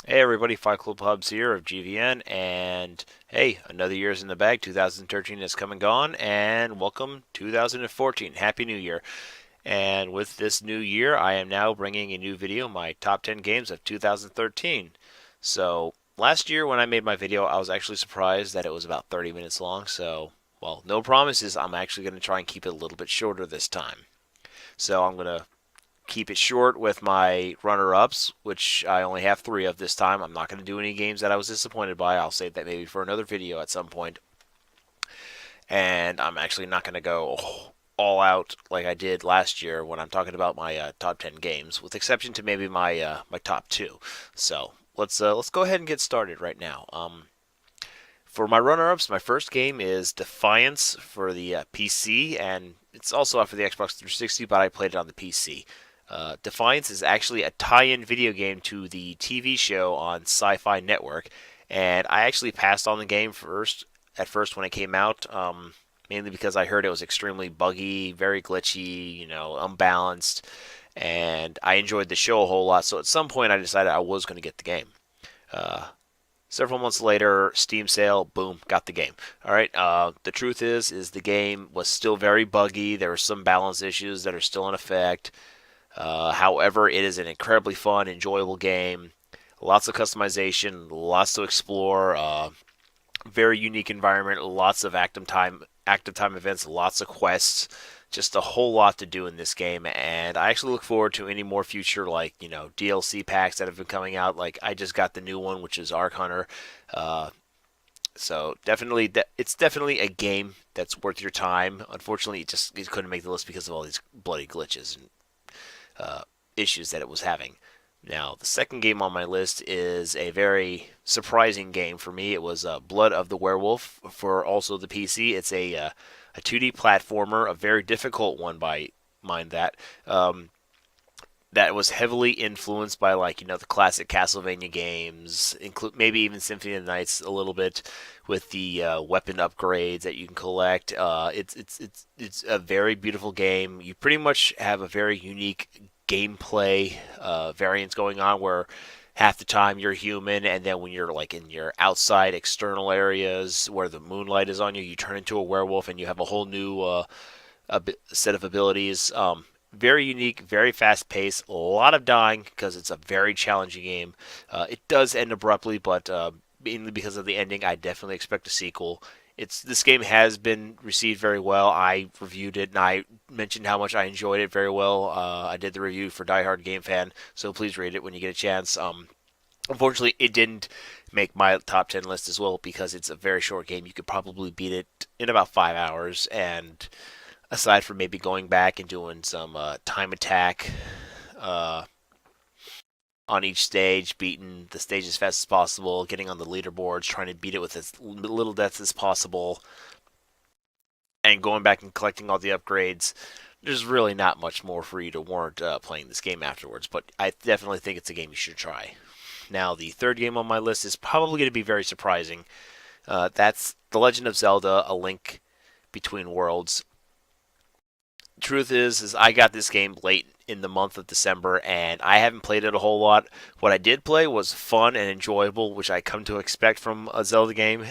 Hey everybody, Fight Club Hubs here of GVN, and hey, another year's in the bag. 2013 has come and gone, and welcome 2014. Happy New Year. And with this new year, I am now bringing a new video, my top 10 games of 2013. So, last year when I made my video, I was actually surprised that it was about 30 minutes long, so, well, no promises. I'm actually going to try and keep it a little bit shorter this time. So, I'm going to keep it short with my runner-ups, which I only have three of this time. I'm not going to do any games that I was disappointed by. I'll save that maybe for another video at some point. And I'm actually not going to go all out like I did last year when I'm talking about my top 10 games, with exception to maybe my top two. So let's go ahead and get started right now. For my runner-ups, my first game is Defiance for the PC, and it's also out for the Xbox 360, but I played it on the PC. Defiance is actually a tie-in video game to the TV show on Sci-Fi Network, and I actually passed on the game at first when it came out, mainly because I heard it was extremely buggy, very glitchy, unbalanced, and I enjoyed the show a whole lot. So at some point, I decided I was going to get the game. Uh, Several months later, Steam sale, boom, got the game. All right. The truth is the game was still very buggy. There were some balance issues that are still in effect. However, it is an incredibly fun, enjoyable game. Lots of customization, lots to explore. Very unique environment, lots of active time events, lots of quests. Just a whole lot to do in this game, and I actually look forward to any more future DLC packs that have been coming out. Like I just got the new one, which is Ark Hunter. Uh, so definitely, it's definitely a game that's worth your time. Unfortunately, it couldn't make the list because of all these bloody glitches and uh, issues that it was having. Now, the second game on my list is a very surprising game for me. It was Blood of the Werewolf for also the PC. It's a 2D platformer, a very difficult one by mind that. That was heavily influenced by the classic Castlevania games, include maybe even Symphony of the Nights a little bit, with the weapon upgrades that you can collect. It's a very beautiful game. You pretty much have a very unique gameplay variance going on where half the time you're human, and then when you're like in your outside external areas where the moonlight is on you, you turn into a werewolf and you have a whole new set of abilities. Very unique, very fast paced, a lot of dying because it's a very challenging game. It does end abruptly, but mainly because of the ending, I definitely expect a sequel. This game has been received very well. I reviewed it and I mentioned how much I enjoyed it very well. I did the review for Die Hard Game Fan, so please read it when you get a chance. Unfortunately, it didn't make my top 10 list as well because it's a very short game. You could probably beat it in about 5 hours, and aside from maybe going back and doing some time attack uh, on each stage, beating the stage as fast as possible, getting on the leaderboards, trying to beat it with as little deaths as possible, and going back and collecting all the upgrades. There's really not much more for you to warrant playing this game afterwards, but I definitely think it's a game you should try. Now, the third game on my list is probably going to be very surprising. That's The Legend of Zelda: A Link Between Worlds. Truth is I got this game late in the month of December, and I haven't played it a whole lot. What I did play was fun and enjoyable, which I come to expect from a Zelda game.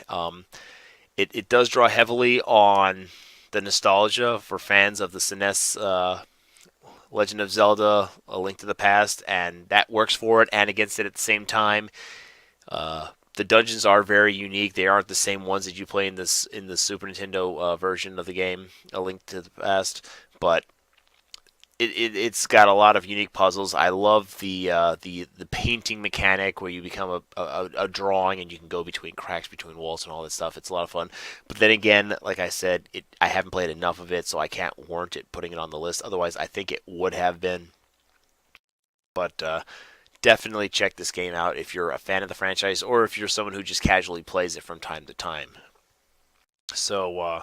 It does draw heavily on the nostalgia for fans of the SNES Legend of Zelda: A Link to the Past, and that works for it and against it at the same time. The dungeons are very unique. They aren't the same ones that you play in the Super Nintendo version of the game, A Link to the Past, but it's got a lot of unique puzzles. I love the painting mechanic where you become a drawing and you can go between cracks between walls and all that stuff. It's a lot of fun. But then again, like I said, I haven't played enough of it, so I can't warrant it putting it on the list. Otherwise, I think it would have been. But definitely check this game out if you're a fan of the franchise or if you're someone who just casually plays it from time to time. So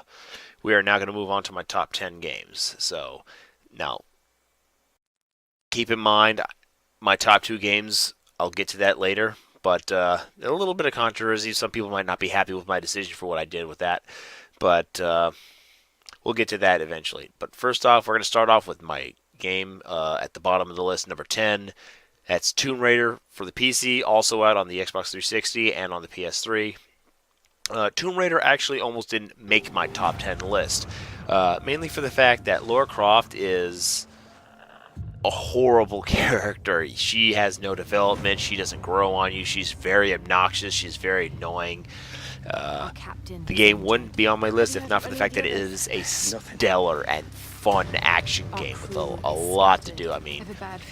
we are now going to move on to my top 10 games. So now keep in mind my top two games. I'll get to that later, but a little bit of controversy. Some people might not be happy with my decision for what I did with that, but we'll get to that eventually. But first off, we're going to start off with my game at the bottom of the list, number 10, That's Tomb Raider for the PC, also out on the Xbox 360 and on the PS3. Tomb Raider actually almost didn't make my top 10 list, mainly for the fact that Lara Croft is a horrible character. She has no development. She doesn't grow on you. She's very obnoxious. She's very annoying. The game wouldn't be on my list if not for the fact that it is a stellar and fun action game with a lot to do. I mean,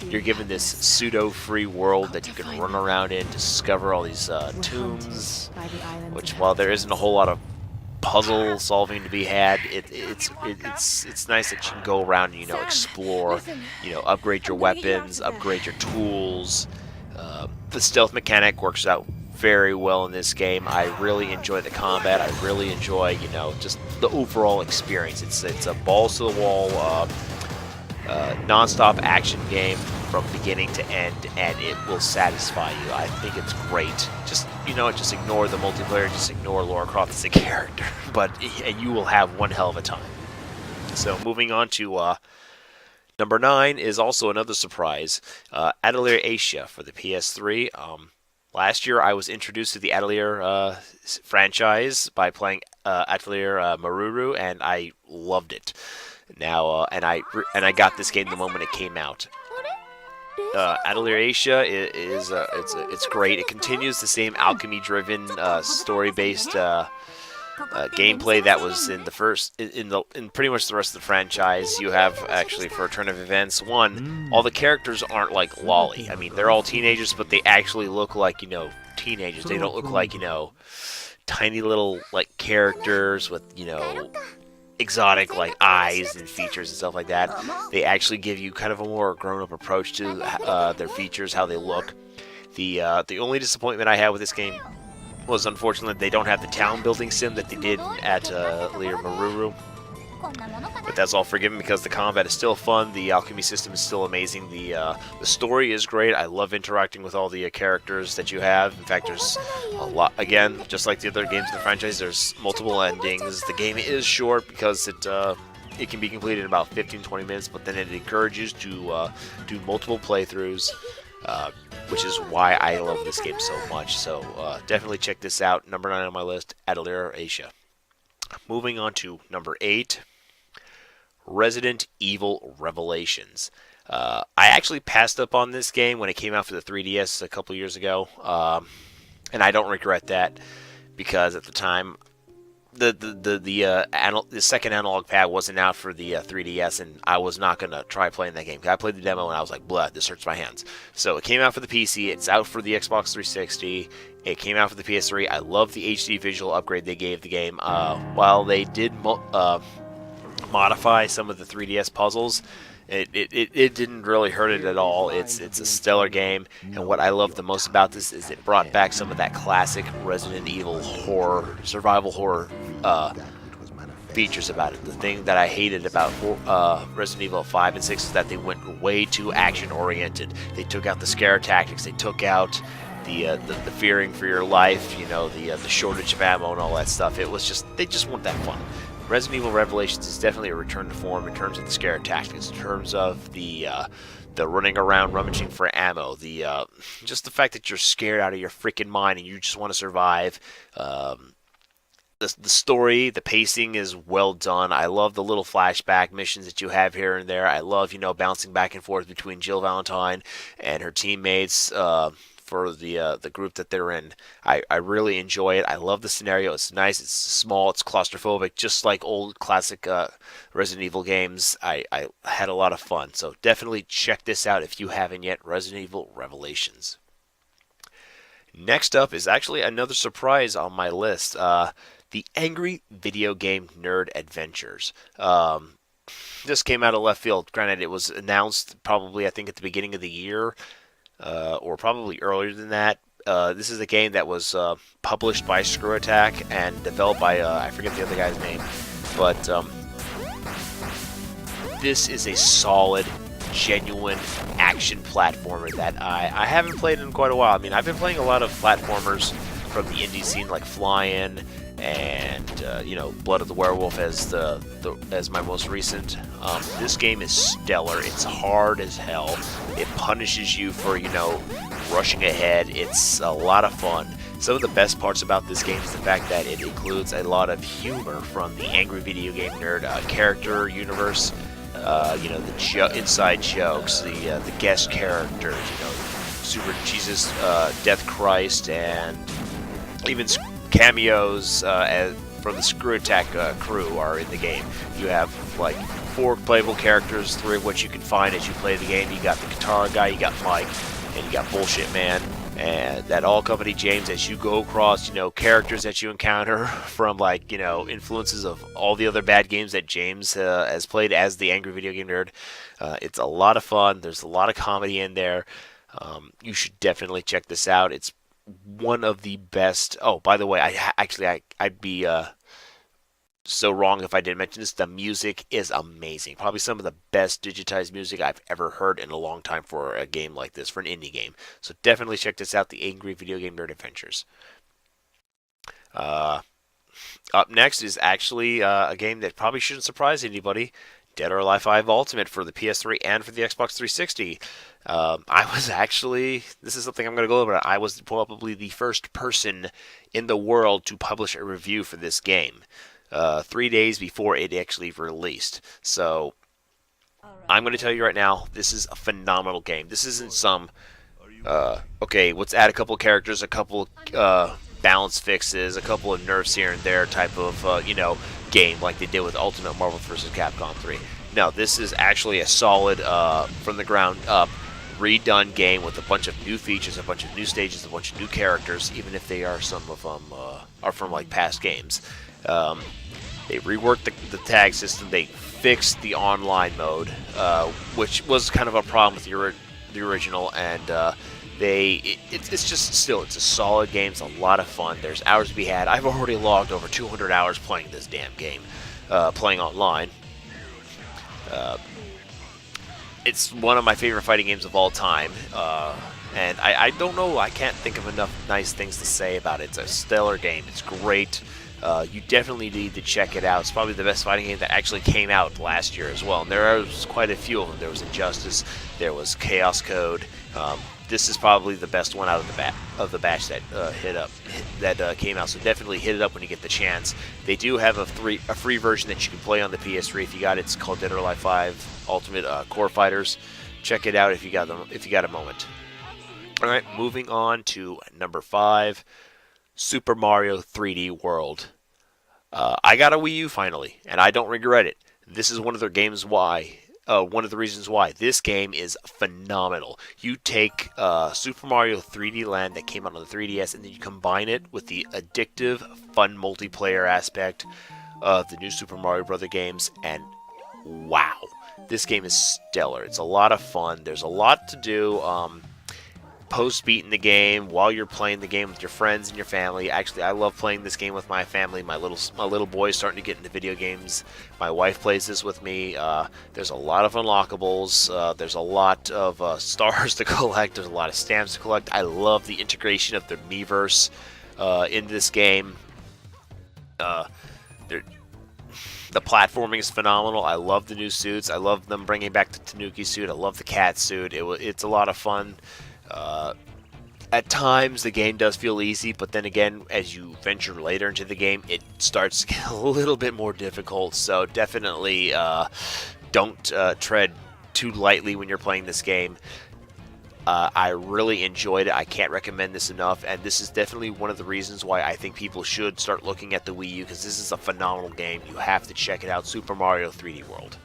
you're given this pseudo-free world that you can run around in, discover all these tombs, which while there isn't a whole lot of puzzle solving to be had, it's nice that you can go around and explore, upgrade your weapons, upgrade your tools. The stealth mechanic works out very well in this game. I really enjoy the combat. I really enjoy just the overall experience. It's a balls to the wall, non-stop action game from beginning to end, and it will satisfy you. I think it's great. Just just ignore the multiplayer, just ignore Lara Croft as a character, and you will have one hell of a time. So moving on to number 9 is also another surprise, Atelier Asia for the PS3. Last year I was introduced to the Atelier franchise by playing Atelier Maruru, and I loved it. Now and I got this game the moment it came out. Atelier Asia it's great. It continues the same alchemy-driven, story-based gameplay that was in the first, in pretty much the rest of the franchise. You have actually, for a turn of events, all the characters aren't like lolly. I mean, they're all teenagers, but they actually look like teenagers. They don't look like tiny little characters with exotic eyes and features and stuff like that. They actually give you kind of a more grown-up approach to their features, how they look. The only disappointment I had with this game was, unfortunately, they don't have the town building sim that they did at Atelier Maruru. But that's all forgiven because the combat is still fun. The alchemy system is still amazing. The story is great. I love interacting with all the characters that you have. In fact, there's a lot. Again, just like the other games in the franchise, there's multiple endings. The game is short because it can be completed in about 15-20 minutes, but then it encourages to do multiple playthroughs, which is why I love this game so much. So definitely check this out. Number 9 on my list, Atelier Asia. Moving on to number 8. Resident Evil Revelations. I actually passed up on this game when it came out for the 3DS a couple years ago, and I don't regret that, because at the time the second analog pad wasn't out for the 3DS, and I was not gonna try playing that game. I played the demo and I was like, "Blah, this hurts my hands." So it came out for the PC. It's out for the Xbox 360. It came out for the PS3. I love the HD visual upgrade they gave the game. While they did modify some of the 3DS puzzles, it didn't really hurt it at all. It's a stellar game, and what I love the most about this is it brought back some of that classic Resident Evil horror, survival horror features about it. The thing that I hated about Resident Evil 5 and 6 is that they went way too action-oriented. They took out the scare tactics, they took out the fearing for your life, the shortage of ammo and all that stuff. They just weren't that fun. Resident Evil Revelations is definitely a return to form in terms of the scare tactics, in terms of the running around rummaging for ammo, just the fact that you're scared out of your freaking mind and you just want to survive. The story, the pacing is well done. I love the little flashback missions that you have here and there. I love, bouncing back and forth between Jill Valentine and her teammates for the group that they're in. I really enjoy it. I love the scenario. It's nice. It's small. It's claustrophobic, just like old classic Resident Evil games. I had a lot of fun. So definitely check this out if you haven't yet. Resident Evil Revelations. Next up is actually another surprise on my list. The Angry Video Game Nerd Adventures. This came out of left field. Granted, it was announced probably, I think, at the beginning of the year, or probably earlier than that. This is a game that was published by Screw Attack and developed by, I forget the other guy's name, but this is a solid, genuine action platformer that I haven't played in quite a while. I mean, I've been playing a lot of platformers from the indie scene like Fly-In and you know, Blood of the Werewolf as as my most recent. This game is stellar. It's hard as hell. It punishes you for, you know, rushing ahead. It's a lot of fun. Some of the best parts about this game is the fact that it includes a lot of humor from the Angry Video Game Nerd character universe. You know, the inside jokes, the guest characters, you know, Super Jesus, Death Christ, and even cameos from the Screw Attack crew are in the game. You have like 4 playable characters, 3 of which you can find as you play the game. You got the guitar guy, you got Mike, and you got Bullshit Man. And that all accompany James as you go across, you know, characters that you encounter from, like, you know, influences of all the other bad games that James has played as the Angry Video Game Nerd. It's a lot of fun. There's a lot of comedy in there. You should definitely check this out. It's one of the best. Oh, by the way, I'd be so wrong if I didn't mention this. The music is amazing. Probably some of the best digitized music I've ever heard in a long time for a game like this, for an indie game. So definitely check this out, the Angry Video Game Nerd Adventures. Up next is actually a game that probably shouldn't surprise anybody. Dead or Alive 5 Ultimate for the PS3 and for the Xbox 360. I was actually, this is something I'm going to go over. I was probably the first person in the world to publish a review for this game. 3 days before it actually released. So I'm going to tell you right now, this is a phenomenal game. This isn't some, okay, let's add a couple characters, a couple balance fixes, a couple of nerfs here and there type of, you know, game like they did with Ultimate Marvel vs. Capcom 3. No, this is actually a solid, from the ground up, redone game with a bunch of new features, a bunch of new stages, a bunch of new characters, even if they are, some of them are from like past games. They reworked the tag system. They fixed the online mode, which was kind of a problem with the original, and it's just still, it's a solid game. It's a lot of fun. There's hours to be had. I've already logged over 200 hours playing this damn game, playing online. It's one of my favorite fighting games of all time, and I don't know, I can't think of enough nice things to say about it. It's a stellar game. It's great. You definitely need to check it out. It's probably the best fighting game that actually came out last year as well. And there was quite a few of them. There was Injustice. There was Chaos Code. This is probably the best one out of the batch that came out. So definitely hit it up when you get the chance. They do have a free version that you can play on the PS3 if you got it. It's called Dead or Alive 5 Ultimate Core Fighters. Check it out if you got a moment. All right, moving on to number 5. Super Mario 3D World. I got a Wii U finally, and I don't regret it. This is one of the reasons why this game is phenomenal. You take Super Mario 3D Land that came out on the 3DS, and then you combine it with the addictive, fun multiplayer aspect of the new Super Mario Bros. Games, and wow, this game is stellar. It's a lot of fun. There's a lot to do. Post-beating the game, while you're playing the game with your friends and your family. Actually, I love playing this game with my family. My little boy's starting to get into video games. My wife plays this with me. There's a lot of unlockables. There's a lot of stars to collect. There's a lot of stamps to collect. I love the integration of the Miiverse in this game. The platforming is phenomenal. I love the new suits. I love them bringing back the Tanuki suit. I love the cat suit. It's a lot of fun. At times the game does feel easy, but then again, as you venture later into the game, it starts to get a little bit more difficult. So definitely don't tread too lightly when you're playing this game. I really enjoyed it. I can't recommend this enough, and this is definitely one of the reasons why I think people should start looking at the Wii U, because this is a phenomenal game. You have to check it out, Super Mario 3D World.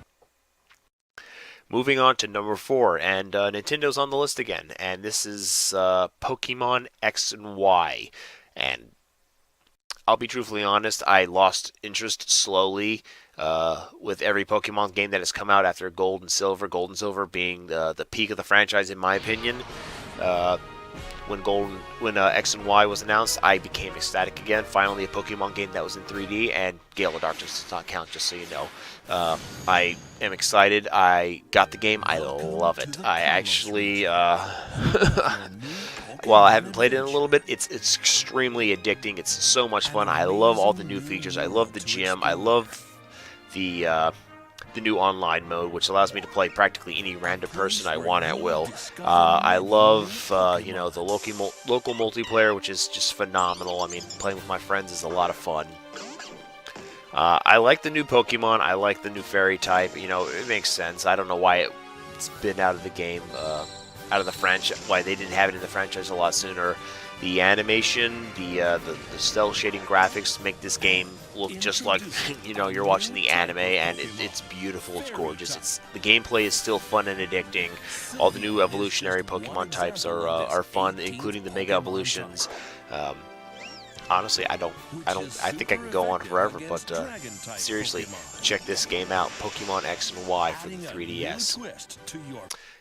Moving on to number 4, and Nintendo's on the list again, and this is Pokémon X and Y. And I'll be truthfully honest, I lost interest slowly with every Pokemon game that has come out after Gold and Silver. Gold and Silver being the peak of the franchise, in my opinion. When X and Y was announced, I became ecstatic again. Finally, a Pokemon game that was in 3D, and Gale of Darkness does not count, just so you know. I am excited. I got the game. I love it. I actually while I haven't played it in a little bit, it's extremely addicting. It's so much fun. I love all the new features. I love the gym. I love the new online mode, which allows me to play practically any random person I want at will. I love, the local multiplayer, which is just phenomenal. I mean, playing with my friends is a lot of fun. I like the new Pokemon. I like the new fairy type. It makes sense. I don't know why it's been out of the game, out of the franchise. Why they didn't have it in the franchise a lot sooner. The animation, the cel shading graphics make this game look just like you're watching the anime, and it's beautiful. It's gorgeous. The gameplay is still fun and addicting. All the new evolutionary Pokemon types are fun, including the Mega Evolutions. Honestly, I think I can go on forever, but seriously, check this game out, Pokemon X and Y for the 3DS.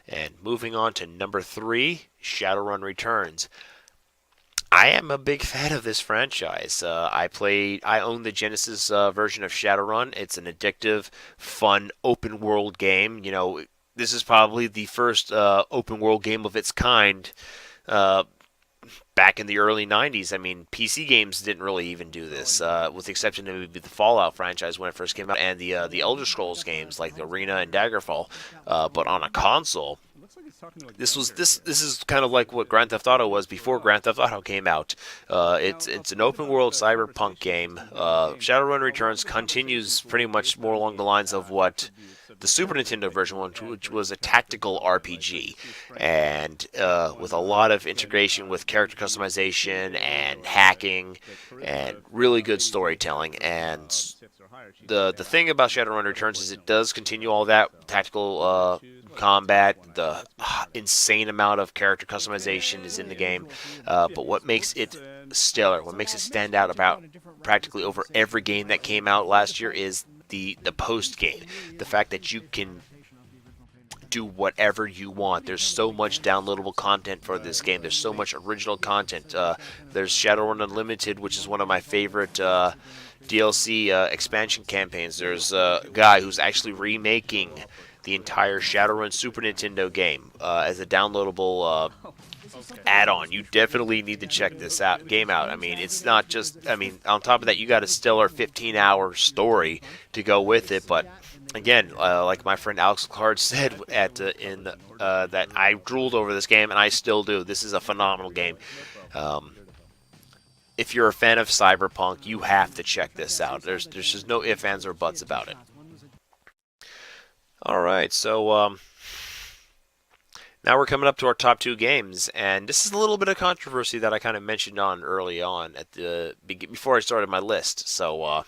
And moving on to number 3, Shadowrun Returns. I am a big fan of this franchise. I own the Genesis version of Shadowrun. It's an addictive, fun, open world game. This is probably the first open world game of its kind back in the early 90s. I mean, PC games didn't really even do this, with the exception of maybe the Fallout franchise when it first came out, and the Elder Scrolls games like the Arena and Daggerfall. But on a console, this is kind of like what Grand Theft Auto was before Grand Theft Auto came out. It's an open world cyberpunk game. Shadowrun Returns continues pretty much more along the lines of what the Super Nintendo version was, which was a tactical RPG, and with a lot of integration with character customization and hacking and really good storytelling. And the thing about Shadowrun Returns is it does continue all that tactical combat. The insane amount of character customization is in the game, but what makes it stellar, what makes it stand out about practically over every game that came out last year is the post game. The fact that you can do whatever you want. There's so much downloadable content for this game. There's so much original content. There's Shadowrun Unlimited, which is one of my favorite DLC expansion campaigns. There's a guy who's actually remaking the entire Shadowrun Super Nintendo game as a downloadable add-on. You definitely need to check this game out. I mean, it's not just, on top of that, you got a stellar 15-hour story to go with it, but again, like my friend Alex Card said that I drooled over this game, and I still do. This is a phenomenal game. If you're a fan of Cyberpunk, you have to check this out. There's just no ifs, ands, or buts about it. Alright, so now we're coming up to our top 2 games, and this is a little bit of controversy that I kind of mentioned on early on before I started my list. So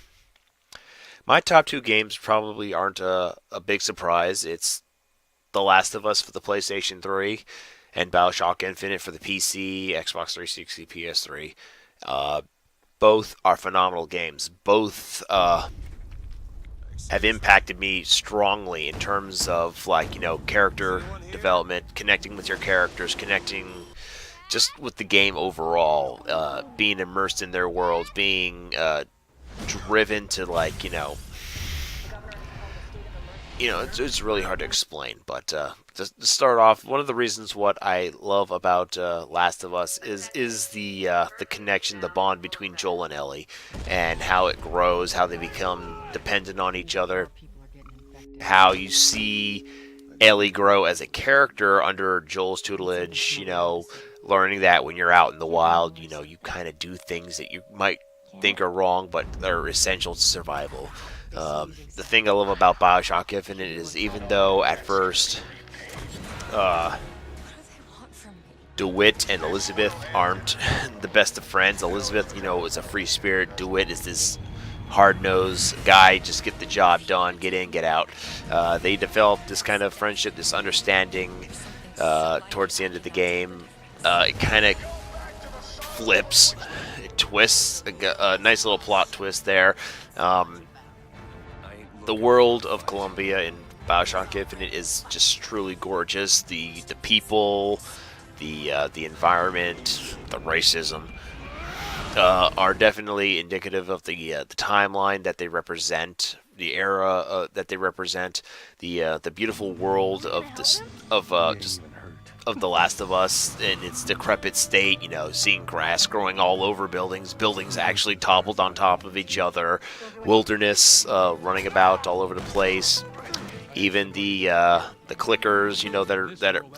my top 2 games probably aren't a big surprise. It's The Last of Us for the PlayStation 3 and Bioshock Infinite for the PC, Xbox 360, PS3. Both are phenomenal games. Both have impacted me strongly in terms of character development, connecting with your characters, connecting just with the game overall, being immersed in their worlds, being driven to it's really hard to explain, but to start off, one of the reasons what I love about Last of Us is the connection, the bond between Joel and Ellie, and how it grows, how they become dependent on each other, how you see Ellie grow as a character under Joel's tutelage, learning that when you're out in the wild, you kind of do things that you might think are wrong, but are essential to survival. The thing I love about Bioshock Infinite is even though at first DeWitt and Elizabeth aren't the best of friends. Elizabeth, is a free spirit. DeWitt is this hard-nosed guy, just get the job done, get in, get out. They develop this kind of friendship, this understanding towards the end of the game. It kind of flips, it twists, a nice little plot twist there. The world of Columbia in Bioshock Infinite is just truly gorgeous. The people, the environment, the racism are definitely indicative of the timeline that they represent, the era that they represent, the beautiful world of of The Last of Us in its decrepit state, seeing grass growing all over buildings, buildings actually toppled on top of each other, wilderness running about all over the place, even the clickers,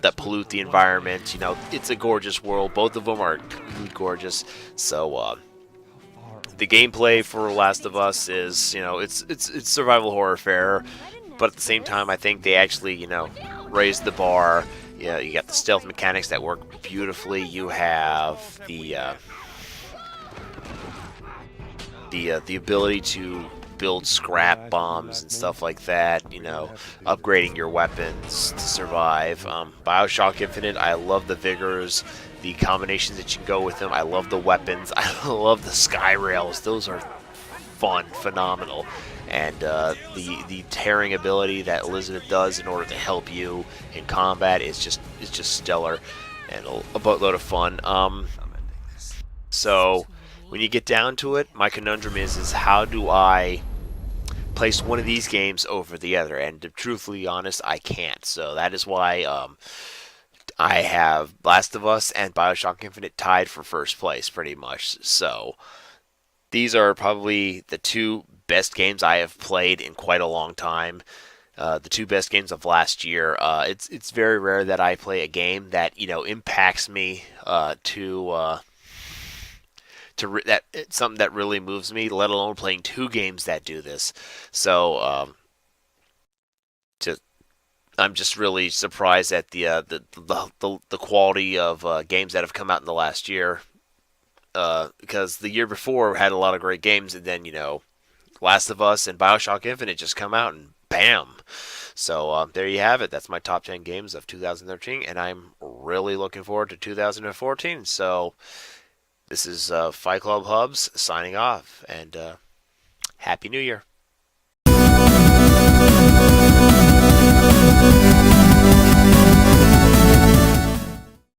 that pollute the environment. It's a gorgeous world. Both of them are gorgeous. So the gameplay for Last of Us is, it's survival horror fare, but at the same time, I think they actually, raised the bar. Yeah, you got the stealth mechanics that work beautifully. You have the ability to build scrap bombs and stuff like that, upgrading your weapons to survive. Bioshock Infinite, I love the vigors, the combinations that you can go with them. I love the weapons. I love the sky rails. Those are fun, phenomenal. And the tearing ability that Elizabeth does in order to help you in combat is just stellar and a boatload of fun. So when you get down to it, my conundrum is how do I place one of these games over the other? And to truthfully honest, I can't. So that is why I have Last of Us and Bioshock Infinite tied for first place, pretty much. So these are probably the two best games I have played in quite a long time. The two best games of last year. It's very rare that I play a game that impacts me that it's something that really moves me, let alone playing two games that do this. So I'm just really surprised at the quality of games that have come out in the last year. Because the year before had a lot of great games, and then Last of Us and Bioshock Infinite just come out, and bam. So there you have it. That's my top 10 games of 2013, and I'm really looking forward to 2014. So this is Fight Club Hubs signing off, and Happy New Year.